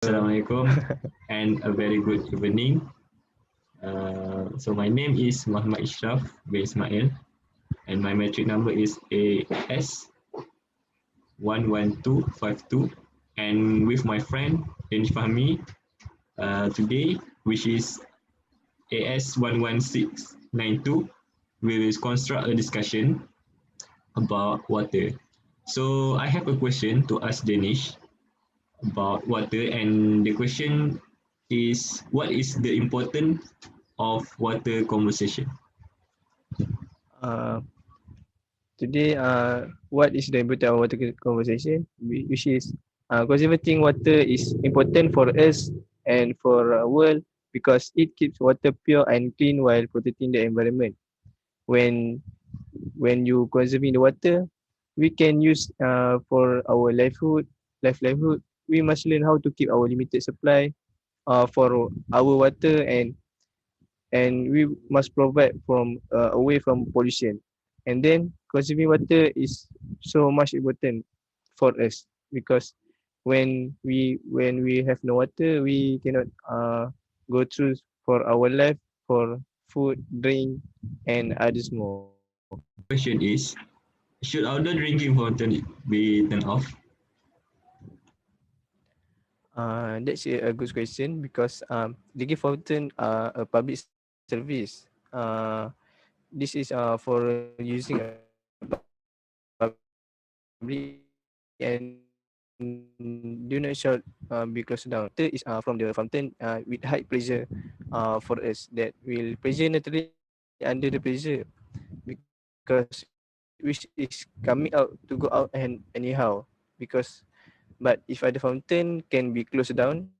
Assalamualaikum and a very good evening. So my name is Muhammad Isyraff bin Ismail and my metric number is AS11252 and with my friend Danish Fahmi today, which is AS11692, we will construct a discussion about water. So I have a question to ask Danish about water, and the question is, what is the importance of water conversation? Uh, Today, what is the importance of water conversation? Which is conserving water is important for us and for our world because it keeps water pure and clean while protecting the environment. When when you consuming the water, we can use for our livelihood. We must learn how to keep our limited supply for our water and we must provide from away from pollution. And then consuming water is so much important for us because when we have no water, we cannot go through for our life for food, drink, and others more. Question is, should outdoor drinking fountain be turned off? That's a good question because drinking fountain are a public service. This is for using a public and do not should be closed down. Water is from the fountain with high pressure for us that will pressure naturally under the pressure because which is coming out to go out and anyhow because but if the fountain can be closed down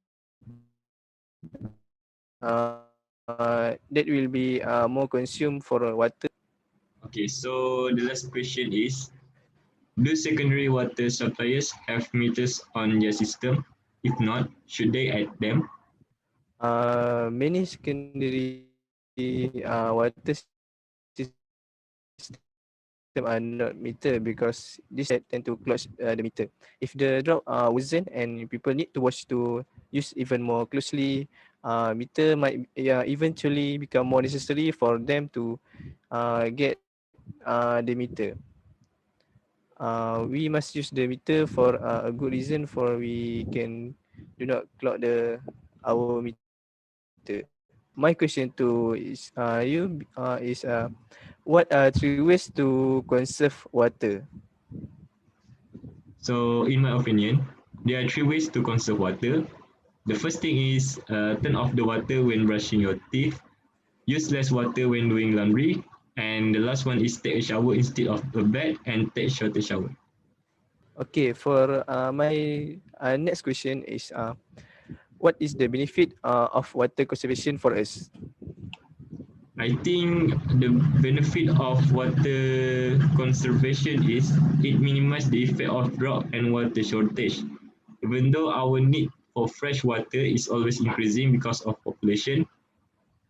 that will be more consumed for water. Okay, so the last question is, do secondary water suppliers have meters on their system? If not, should they add them? Many secondary water system are not meter because this tend to close the meter. If the drop worsen and people need to watch to use even more closely, meter might eventually become more necessary for them to get the meter. We must use the meter for a good reason for we can do not clog the our meter. My question to is what are 3 ways to conserve water? So in my opinion, there are three ways to conserve water. The first thing is turn off the water when brushing your teeth, use less water when doing laundry, and the last one is take a shower instead of a bath and take shorter shower. Okay, for my next question is what is the benefit of water conservation for us? I think the benefit of water conservation is it minimizes the effect of drought and water shortage. Even though our need for fresh water is always increasing because of population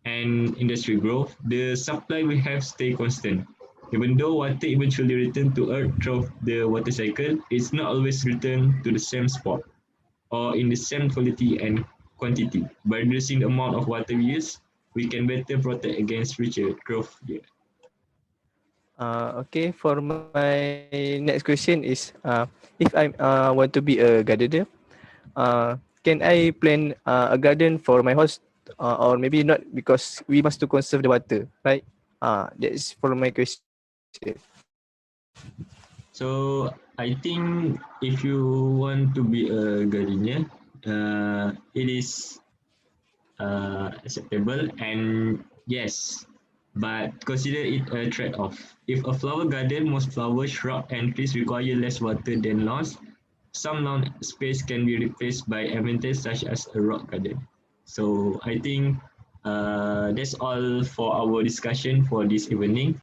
and industry growth, the supply we have stay constant. Even though water eventually return to Earth through the water cycle, it's not always returned to the same spot or in the same quality and quantity. By reducing the amount of water we use, we can better protect against future growth. Yeah. Okay, for my next question is if I want to be a gardener, can I plant a garden for my house or maybe not because we must to conserve the water, right? That's for my question. So I think if you want to be a gardener, it is acceptable and yes, but consider it a trade-off. If a flower garden, most flowers, shrub, and trees require less water than lawns. Some lawn space can be replaced by amenities such as a rock garden. So I think that's all for our discussion for this evening.